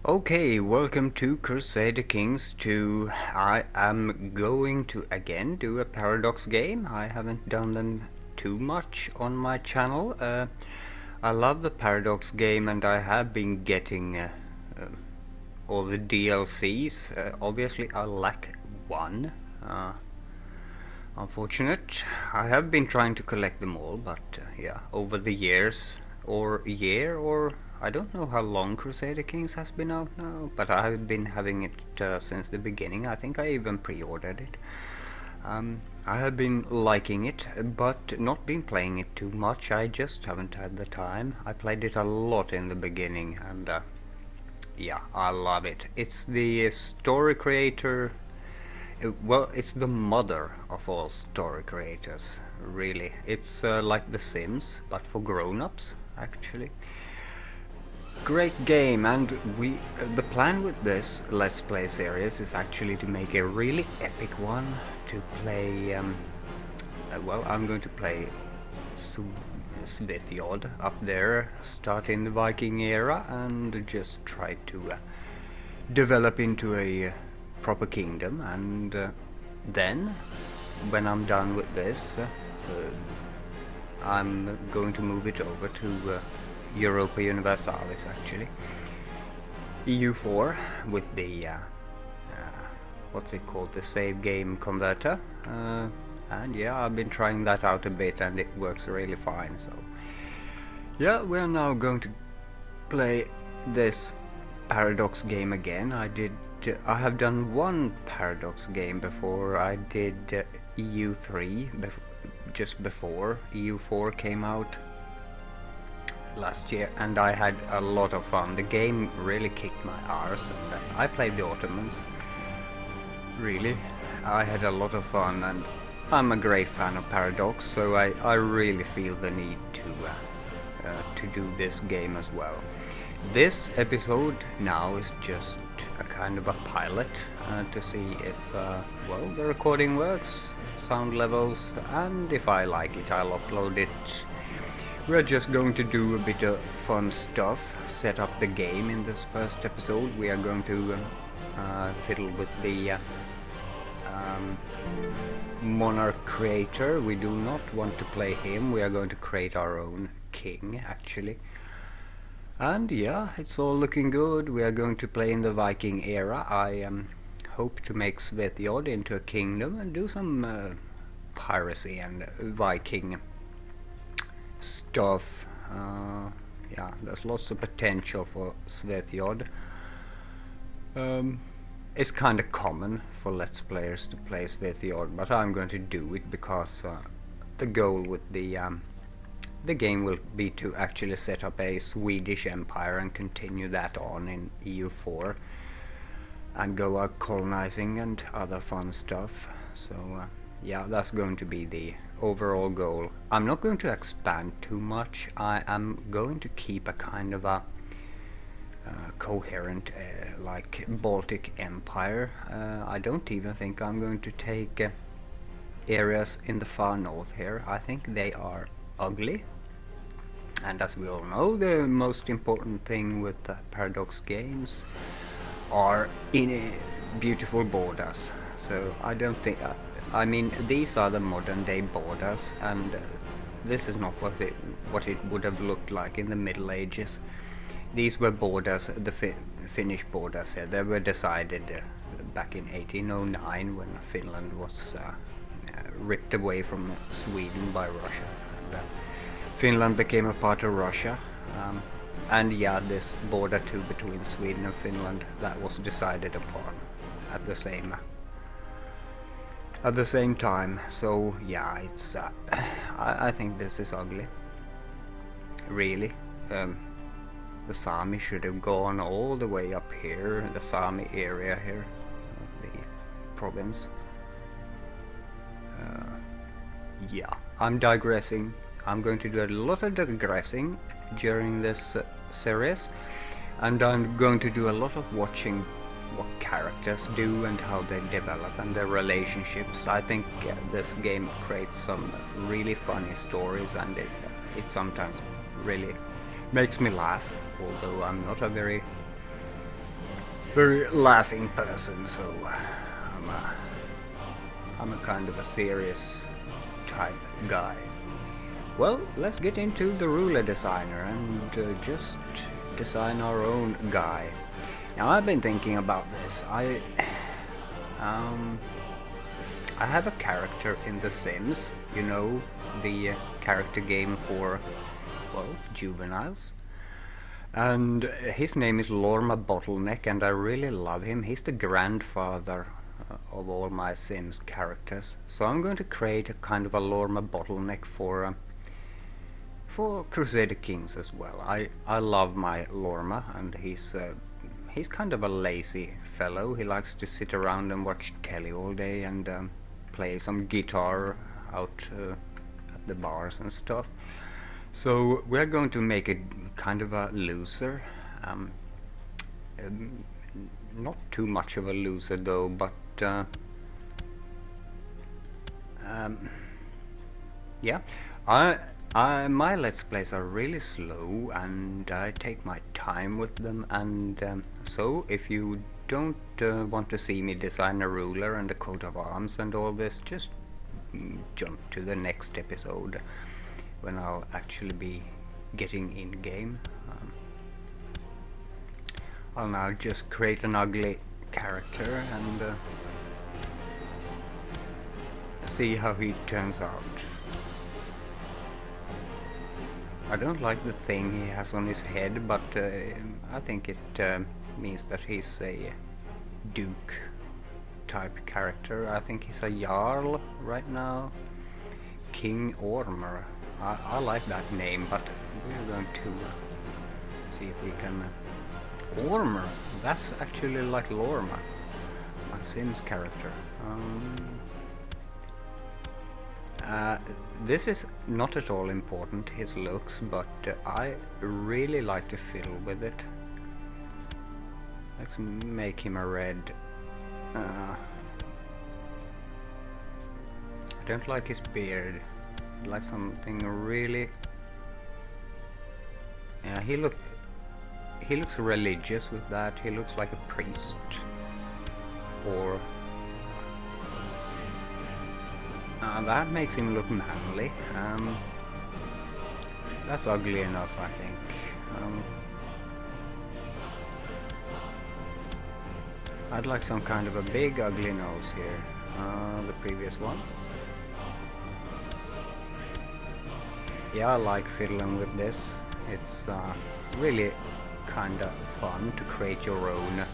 Okay, welcome to Crusader Kings II. I am going to again do a Paradox game. I haven't done them too much on my channel. I love the Paradox game and I have been getting all the DLCs. Obviously I lack one. Unfortunate. I have been trying to collect them all, but yeah, over the years, or year, or I don't know how long Crusader Kings has been out now, but I have been having it since the beginning. I think I even pre-ordered it. I have been liking it, but not been playing it too much. I just haven't had the time. I played it a lot in the beginning, and yeah, I love it. It's the story creator. Well, it's the mother of all story creators, really. It's like The Sims, but for grown-ups, actually. Great game, and the plan with this Let's Play series is actually to make a really epic one, to play, well, I'm going to play Svithjod up there, start in the Viking era, and just try to develop into a proper kingdom, and then when I'm done with this I'm going to move it over to Europa Universalis, actually EU4, with the what's it called, the save game converter, and yeah, I've been trying that out a bit and it works really fine. So yeah, we're now going to play this Paradox game again. I have done one Paradox game before. I did EU3 just before EU4 came out last year, and I had a lot of fun. The game really kicked my arse, and I played the Ottomans. Really, I had a lot of fun, and I'm a great fan of Paradox, so I really feel the need to do this game as well. This episode now is just a kind of a pilot to see if well, the recording works, sound levels, and if I like it, I'll upload it. We're just going to do a bit of fun stuff, set up the game in this first episode. We are going to fiddle with the monarch creator. We do not want to play him, we are going to create our own king, actually. And yeah, it's all looking good. We are going to play in the Viking era. I hope to make Svithjod into a kingdom and do some piracy and Viking stuff. Yeah, there's lots of potential for Svithjod. It's kind of common for Let's Players to play Svithjod, but I'm going to do it because the goal with the game will be to actually set up a Swedish Empire and continue that on in EU4 and go out colonizing and other fun stuff. So yeah, that's going to be the overall goal. I'm not going to expand too much. I am going to keep a kind of a coherent like Baltic Empire. I don't even think I'm going to take areas in the far north here. I think they are ugly, and as we all know, the most important thing with Paradox games are in beautiful borders. So I don't think I mean, these are the modern day borders, and this is not what it would have looked like in the Middle Ages. These were borders, the Finnish borders here. They were decided back in 1809 when Finland was ripped away from Sweden by Russia. And, Finland became a part of Russia, and yeah, this border too between Sweden and Finland, that was decided upon at the same time. So yeah, it's I think this is ugly, really. The Sami should have gone all the way up here, the Sami area here, the province. Yeah, I'm digressing. I'm going to do a lot of digressing during this series, and I'm going to do a lot of watching what characters do and how they develop and their relationships. I think this game creates some really funny stories, and it sometimes really makes me laugh, although I'm not a very very laughing person, so I'm a kind of a serious type guy. Well, let's get into the ruler designer and just design our own guy. Now, I've been thinking about this. I have a character in The Sims, you know, the character game for, well, juveniles. And his name is Lorma Bottleneck, and I really love him. He's the grandfather of all my Sims characters. So I'm going to create a kind of a Lorma Bottleneck for Crusader Kings as well. I love my Lorma, and he's kind of a lazy fellow. He likes to sit around and watch telly all day and play some guitar out at the bars and stuff. So we're going to make it kind of a loser. Not too much of a loser though, but yeah. My Let's Plays are really slow and I take my time with them, and so if you don't want to see me design a ruler and a coat of arms and all this, just jump to the next episode when I'll actually be getting in game. I'll now just create an ugly character and see how he turns out. I don't like the thing he has on his head, but I think it means that he's a Duke type character. I think he's a Jarl right now. King Ormr. I like that name, but we're going to see if we can... Ormr! That's actually like Lorma, my Sims character. This is not at all important, his looks, but I really like to fiddle with it. Let's make him a red. I don't like his beard. I'd like something really... Yeah, he looks religious with that. He looks like a priest. Or... that makes him look manly. That's ugly enough, I think. I'd like some kind of a big ugly nose here. The previous one. Yeah, I like fiddling with this. It's really kinda fun to create your own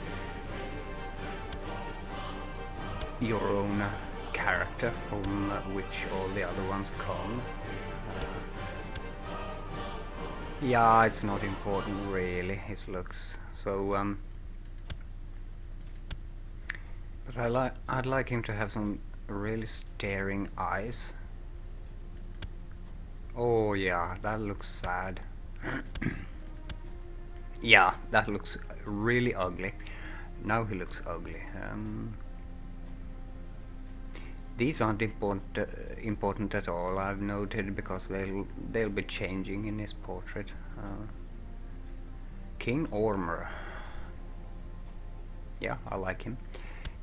character from which all the other ones come. Yeah, it's not important really, his looks. So but I'd like him to have some really staring eyes. Oh yeah, that looks sad. Yeah, that looks really ugly. Now he looks ugly. These aren't important at all, I've noted, because they'll be changing in his portrait. King Ormr. Yeah, I like him.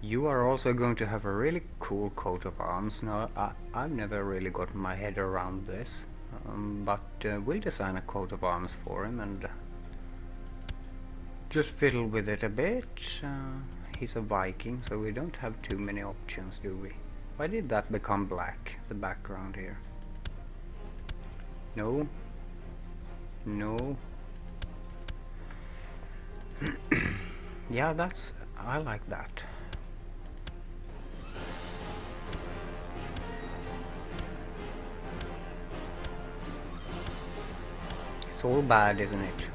You are also going to have a really cool coat of arms. Now, I've never really gotten my head around this, but we'll design a coat of arms for him and just fiddle with it a bit. He's a Viking, so we don't have too many options, do we? Why did that become black, the background here? No. No. Yeah, I like that. It's all bad, isn't it?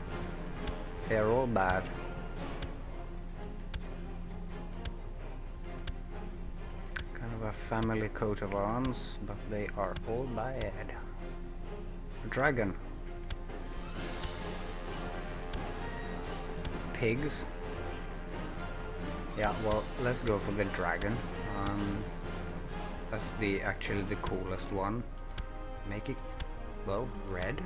They're all bad. Kind of a family coat of arms, but they are all bad. Dragon. Pigs. Yeah, well, let's go for the dragon. That's actually the coolest one. Make it, well, red.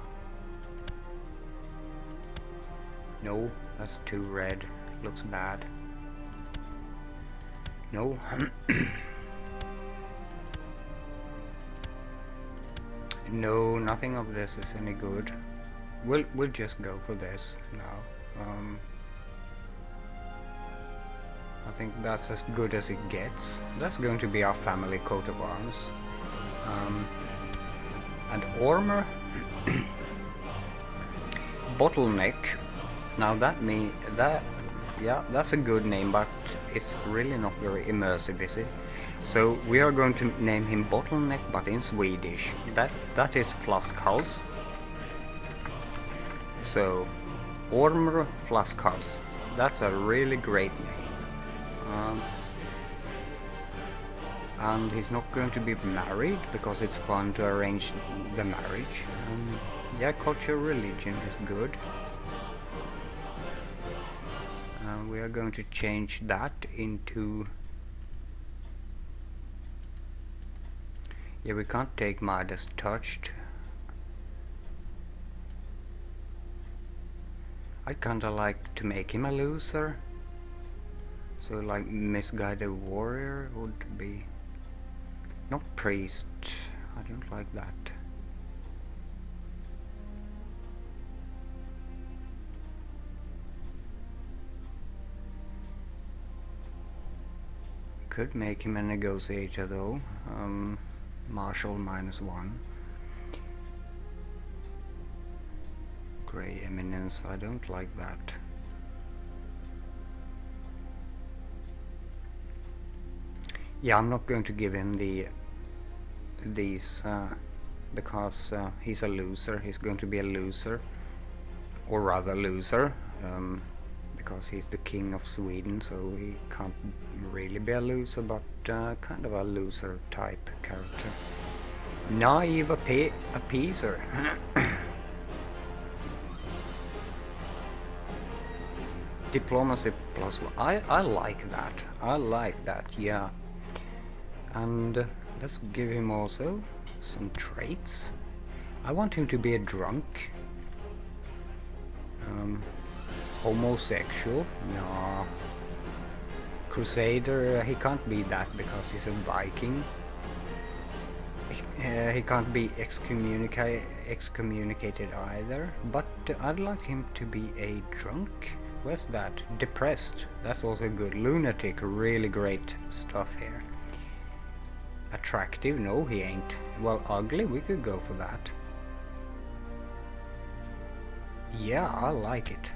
No, that's too red. Looks bad. No. No, nothing of this is any good. We'll just go for this now. I think that's as good as it gets. That's going to be our family coat of arms. And Ormr, bottleneck. Now that's a good name, but it's really not very immersive, is it? So we are going to name him Bottleneck, but in Swedish. That is Flaskhals. So Ormr Flaskhals. That's a really great name. And he's not going to be married because it's fun to arrange the marriage. Yeah, culture religion is good. We are going to change that into... Yeah, we can't take Midas touched. I'd kinda like to make him a loser. So like misguided warrior would be... Not priest. I don't like that. Could make him a negotiator though. Marshal -1. Grey Eminence, I don't like that. Yeah, I'm not going to give him these because he's a loser. He's going to be a loser, or rather loser, because he's the king of Sweden, so he can't really be a loser, but kind of a loser type character. Naive appeaser. Diplomacy +1. I like that. I like that, yeah. And let's give him also some traits. I want him to be a drunk. Homosexual? No. Crusader, he can't be that because he's a Viking. He can't be excommunicated either, but I'd like him to be a drunk. Where's that? Depressed, that's also good. Lunatic, really great stuff here. Attractive, no he ain't. Well, ugly, we could go for that. Yeah, I like it.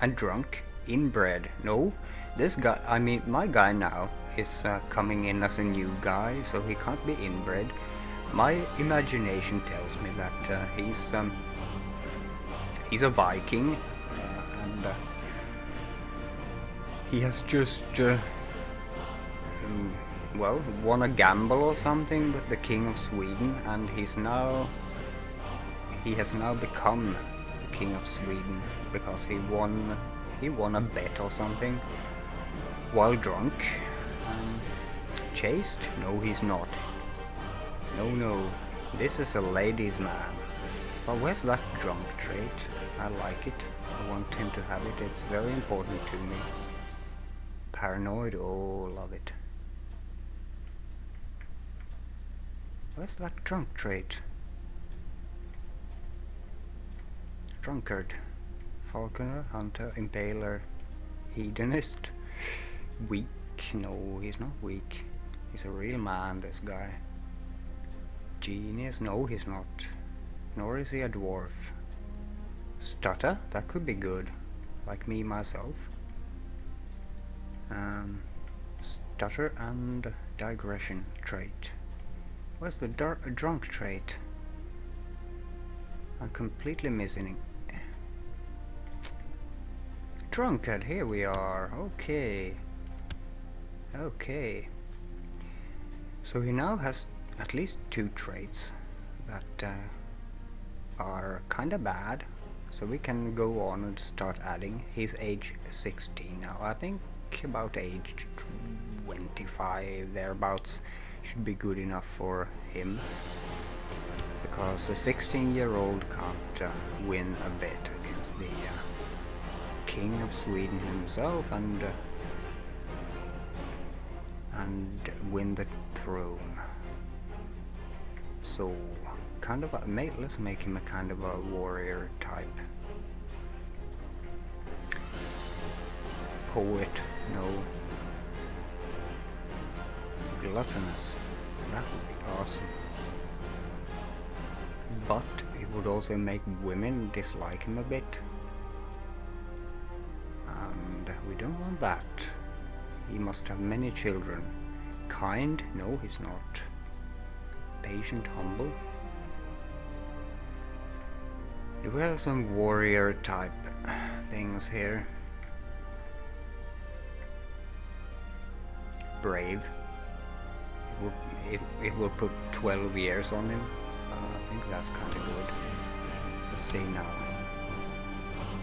And drunk, inbred, no. This guy, I mean, my guy now is coming in as a new guy, so he can't be inbred. My imagination tells me that he's a Viking, and he has just well, won a gamble or something with the king of Sweden, and he has now become the king of Sweden because he won a bet or something while drunk. Chaste? No, he's not. No, this is a ladies' man. But where's that drunk trait? I like it. I want him to have it. It's very important to me. Paranoid? Oh, love it. Where's that drunk trait? Drunkard. Falconer, hunter, impaler, hedonist. Weak? No, he's not weak. He's a real man, this guy. Genius? No, he's not. Nor is he a dwarf. Stutter? That could be good. Like me, myself. Stutter and digression trait. Where's the drunk trait? I'm completely missing it. Drunkard, here we are. Okay. So he now has at least 2 traits that are kinda bad. So we can go on and start adding. He's age 16 now. I think about age 25 thereabouts should be good enough for him, because a 16-year-old can't win a bet against the King of Sweden himself, and and win the throne. So kind of let's make him a kind of a warrior type. Poet, no. Gluttonous, that would be awesome. But it would also make women dislike him a bit. And we don't want that. He must have many children. Kind? No, he's not. Patient, humble. Do we have some warrior type things here? Brave. It will put 12 years on him. I think that's kind of good. Let's see now.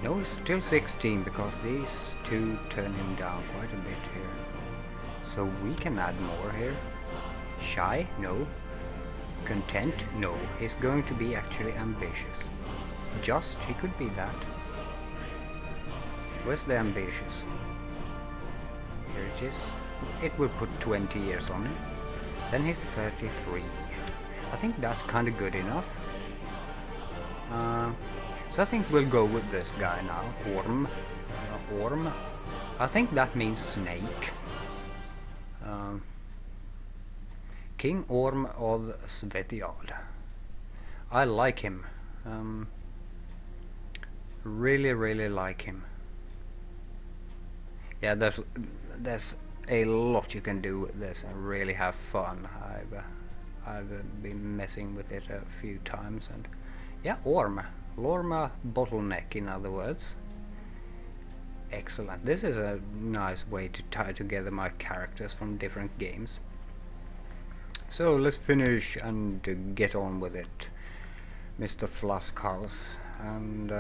No, he's still 16 because these two turn him down quite a bit here. So we can add more here. Shy? No. Content? No. He's going to be actually ambitious. Just? He could be that. Where's the ambitious? Here it is. It will put 20 years on him. Then he's 33. I think that's kind of good enough. So I think we'll go with this guy now. Orm. Orm. I think that means snake. King Orm of Svithjod. I like him. Really like him. Yeah, there's a lot you can do with this and really have fun. I've been messing with it a few times, and yeah, Orm. Lorma bottleneck, in other words. Excellent. This is a nice way to tie together my characters from different games. So let's finish and get on with it, Mr. Flaskhals, and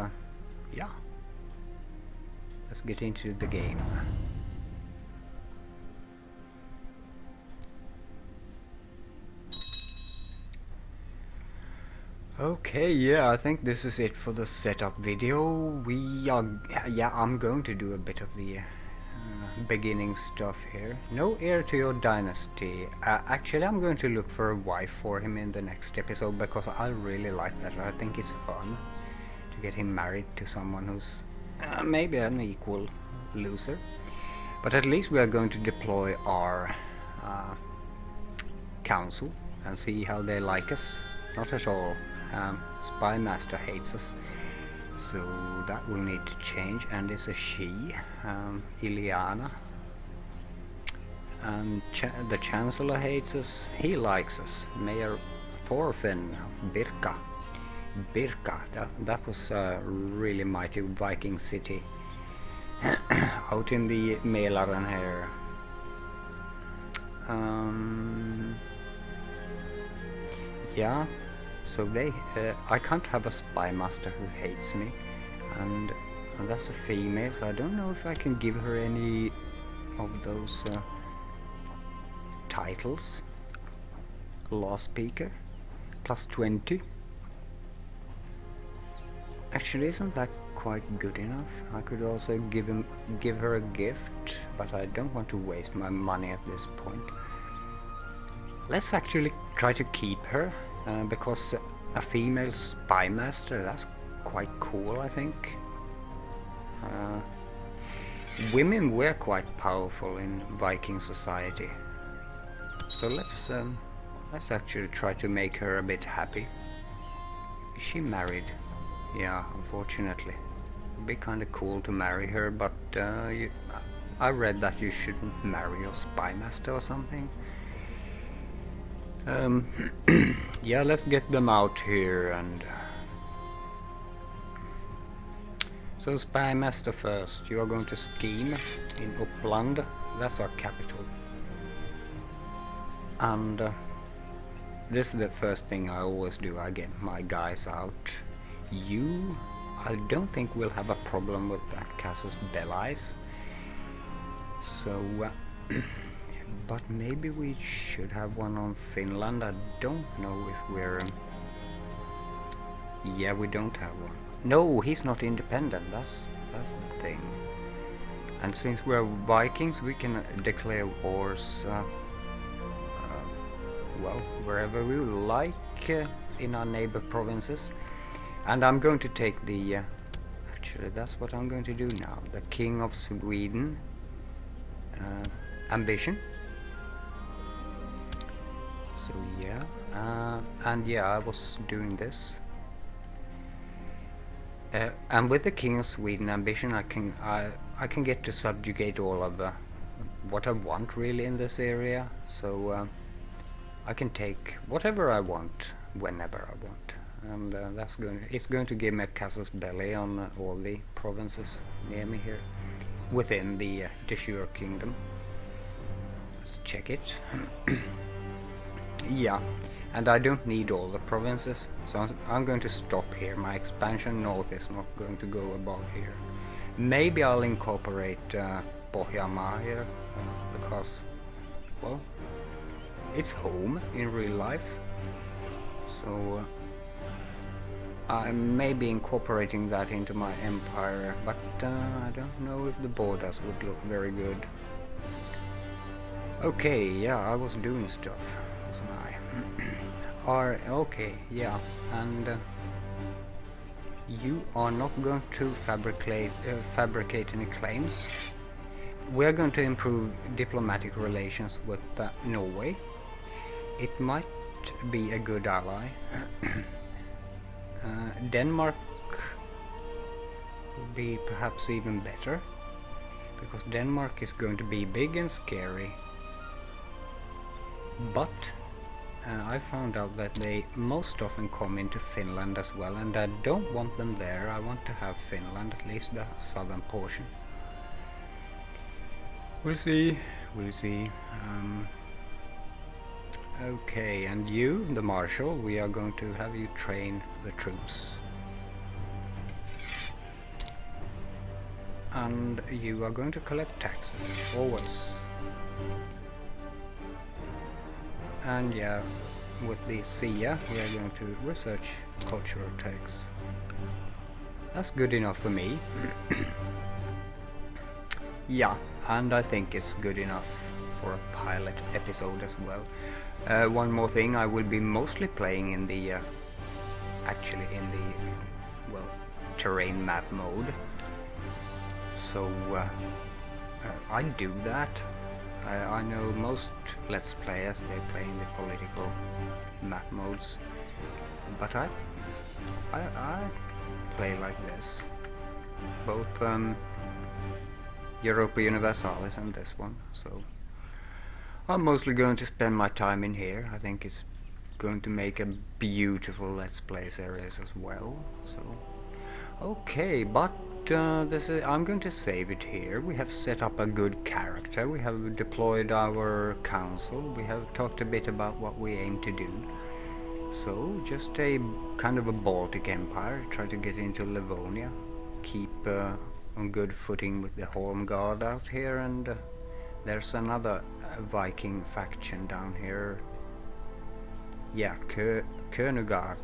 yeah, let's get into the game. Okay, yeah, I think this is it for the setup video. I'm going to do a bit of the beginning stuff here. No heir to your dynasty. Actually, I'm going to look for a wife for him in the next episode because I really like that. I think it's fun to get him married to someone who's maybe an equal loser. But at least we are going to deploy our council and see how they like us. Not at all. Spy Master hates us, so that will need to change, and it's a she, Iliana. And the Chancellor hates us. He likes us. Mayor Thorfinn of Birka. That was a really mighty Viking city out in the Mälaren here. Yeah. So I can't have a spy master who hates me, and that's a female, so I don't know if I can give her any of those titles. Law speaker, plus 20. Actually, isn't that quite good enough? I could also give her a gift, but I don't want to waste my money at this point. Let's actually try to keep her. Because a female spy master, that's quite cool, I think. Women were quite powerful in Viking society, so let's actually try to make her a bit happy. Is she married? Yeah, unfortunately. It'd be kind of cool to marry her, but I read that you shouldn't marry your spy master or something. Yeah, let's get them out here. And so spy master first, you are going to scheme in Uppland. That's our capital, and this is the first thing I always do. I get my guys out. I don't think we'll have a problem with that Casus Belli, so but maybe we should have one on Finland. I don't know if we're... yeah, we don't have one. No, he's not independent. That's the thing. And since we're Vikings, we can declare wars well, wherever we like in our neighbor provinces. And I'm going to take the actually that's what I'm going to do now, the King of Sweden ambition. So yeah, and yeah, I was doing this, and with the King of Sweden ambition, I can get to subjugate all of what I want really in this area. So I can take whatever I want whenever I want, and it's going to give me a casus belli on all the provinces near me here within the de jure kingdom. Let's check it. Yeah, and I don't need all the provinces, so I'm going to stop here. My expansion north is not going to go above here. Maybe I'll incorporate Pohjanmaa here, because, well, it's home in real life. So I'm maybe incorporating that into my empire, but I don't know if the borders would look very good. Okay, yeah, I was doing stuff. Okay, yeah, and you are not going to fabricate any claims. We are going to improve diplomatic relations with Norway. It might be a good ally. Denmark would be perhaps even better, because Denmark is going to be big and scary. But I found out that they most often come into Finland as well, and I don't want them there. I want to have Finland, at least the southern portion. We'll see, we'll see. Okay, and you, the Marshal, we are going to have you train the troops. And you are going to collect taxes, always. And yeah, with the SIA, we are going to research cultural texts. That's good enough for me. Yeah, and I think it's good enough for a pilot episode as well. One more thing, I will be mostly playing in the terrain map mode. So I do that. I know most Let's Players, they play in the political map modes, but I play like this. Both Europa Universalis and this one, so I'm mostly going to spend my time in here. I think it's going to make a beautiful Let's Play series as well. So okay, but I'm going to save it here. We have set up a good character, we have deployed our council, we have talked a bit about what we aim to do. So just a kind of a Baltic empire, try to get into Livonia, keep on good footing with the Home Guard out here, and there's another Viking faction down here. Yeah, Könugard.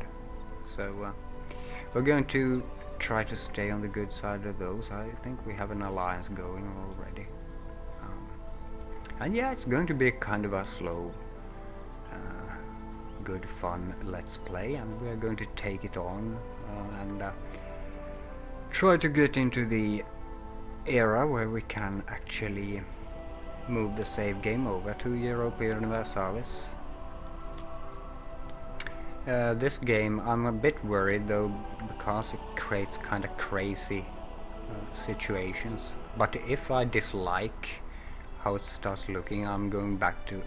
So we're going to try to stay on the good side of those. I think we have an alliance going already. And yeah, it's going to be kind of a slow, good fun Let's Play, and we're going to take it on and try to get into the era where we can actually move the save game over to Europa Universalis. This game, I'm a bit worried though, because it creates kind of crazy situations. But if I dislike how it starts looking, I'm going back to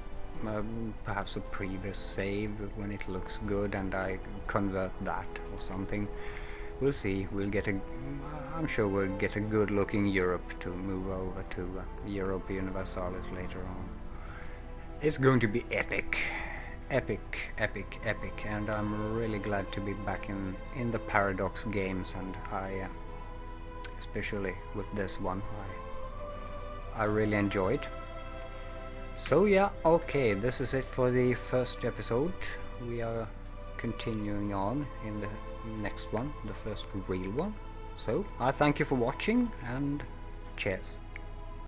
perhaps a previous save when it looks good, and I convert that or something. We'll see. I'm sure we'll get a good looking Europe to move over to Europa Universalis later on. It's going to be epic. Epic, epic, epic, and I'm really glad to be back in the Paradox games, and I especially with this one I really enjoyed. So yeah, okay, this is it for the first episode. We are continuing on in the next one, the first real one. So I thank you for watching, and cheers.